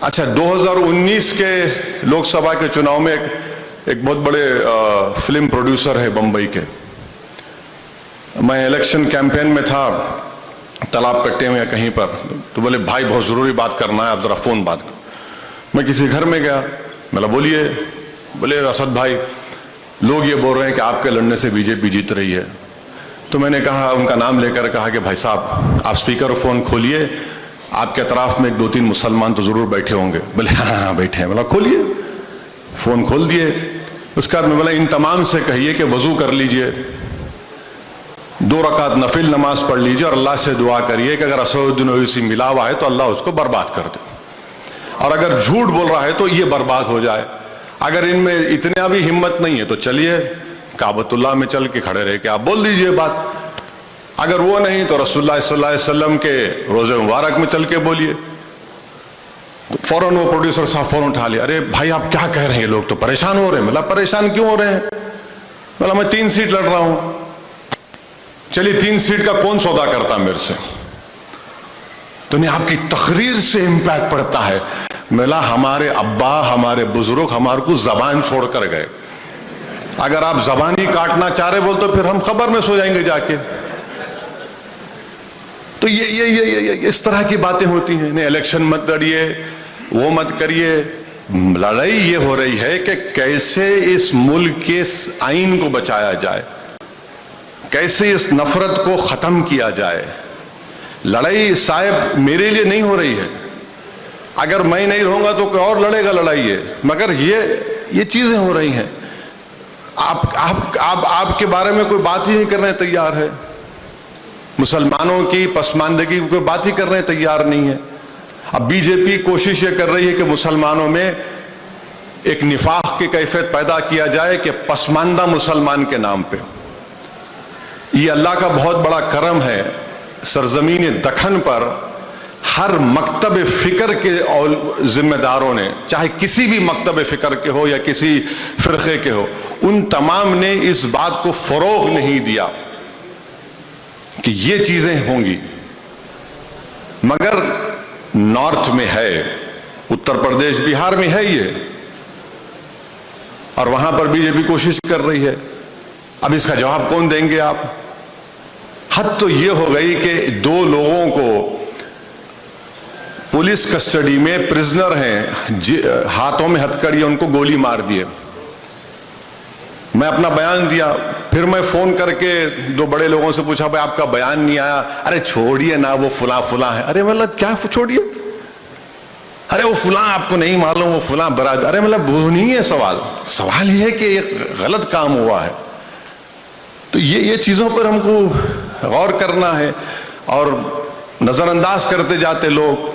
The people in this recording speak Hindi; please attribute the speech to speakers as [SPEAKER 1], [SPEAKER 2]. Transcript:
[SPEAKER 1] अच्छा, 2019 के लोकसभा के चुनाव में एक बहुत बड़े फिल्म प्रोड्यूसर है बंबई के। मैं इलेक्शन कैंपेन में था तालाब कट्टे में या कहीं पर, तो बोले भाई बहुत ज़रूरी बात करना है, आप ज़रा फ़ोन बात करो। मैं किसी घर में गया, बोला बोलिए। बोले असद भाई, लोग ये बोल रहे हैं कि आपके लड़ने से बीजेपी जीत रही है। तो मैंने कहा, उनका नाम लेकर कहा कि भाई साहब आप स्पीकर फ़ोन खोलिए, आपके अतराफ में 2-3 मुसलमान तो ज़रूर बैठे होंगे। बोले हाँ बैठे हैं। बोला खोलिए, फ़ोन खोल दिए। उसके बाद मैं बोला इन तमाम से कहिए कि वज़ू कर लीजिए, 2 रकात नफिल नमाज पढ़ लीजिए और अल्लाह से दुआ करिए कि अगर असदुद्दीन ओवैसी मिला हुआ है तो अल्लाह उसको बर्बाद कर दे, और अगर झूठ बोल रहा है तो ये बर्बाद हो जाए। अगर इनमें इतना भी हिम्मत नहीं है तो चलिए काबतुल्लाह में चल के खड़े रह के आप बोल दीजिए बात। अगर वो नहीं तो रसूलुल्लाह सल्लल्लाहु अलैहि वसल्लम के रोज़े मुबारक में चल के बोलिए। फौरन वो प्रोड्यूसर साहब फौरन उठा लिया, अरे भाई आप क्या कह रहे हैं, लोग तो परेशान हो रहे हैं। मतलब परेशान क्यों हो रहे हैं? बोला मैं 3 सीट लड़ रहा हूं। चलिए 3 सीट का कौन सौदा करता मेरे से? तो नहीं, आपकी तकरीर से इंपैक्ट पड़ता है। मिला हमारे अब्बा हमारे बुजुर्ग हमारे को जबान छोड़कर गए, अगर आप जबान ही काटना चाह रहे बोल तो फिर हम खबर में सो जाएंगे जाके। तो ये इस तरह की बातें होती हैं। नहीं इलेक्शन मत लड़िए, वो मत करिए। लड़ाई ये हो रही है कि कैसे इस मुल्क के आइन को बचाया जाए, कैसे इस नफरत को खत्म किया जाए। लड़ाई साहब मेरे लिए नहीं हो रही है, अगर मैं नहीं रहूंगा तो कोई और लड़ेगा लड़ाई है, मगर ये चीजें हो रही हैं। आपके बारे में कोई बात ही नहीं करने तैयार है, मुसलमानों की पसमानदगी की कोई बात ही करने तैयार नहीं है। अब बीजेपी कोशिश ये कर रही है कि मुसलमानों में एक निफाक की कैफियत पैदा किया जाए कि पसमानदा मुसलमान के नाम पे। ये अल्लाह का बहुत बड़ा करम है, सरजमीन दखन पर हर मकतब फिक्र के और जिम्मेदारों ने, चाहे किसी भी मकतब फिक्र के हो या किसी फिरके के हो, उन तमाम ने इस बात को फरोग नहीं दिया कि ये चीजें होंगी। मगर नॉर्थ में है, उत्तर प्रदेश बिहार में है ये, और वहां पर बीजेपी कोशिश कर रही है। अब इसका जवाब कौन देंगे आप? हद तो ये हो गई कि 2 लोगों को पुलिस कस्टडी में प्रिजनर हैं, हाथों में हथकड़ी, उनको गोली मार दिए। मैं अपना बयान दिया, फिर मैं फोन करके 2 बड़े लोगों से पूछा भाई आपका बयान नहीं आया। अरे छोड़िए ना, वो फुला फुला है। अरे मतलब क्या छोड़िए? अरे वो फुला आपको नहीं मालूम, वो फुला बरादर। अरे मतलब वो नहीं है सवाल ये है कि ये गलत काम हुआ है। तो ये चीजों पर हमको गौर करना है, और नजरअंदाज करते जाते लोग।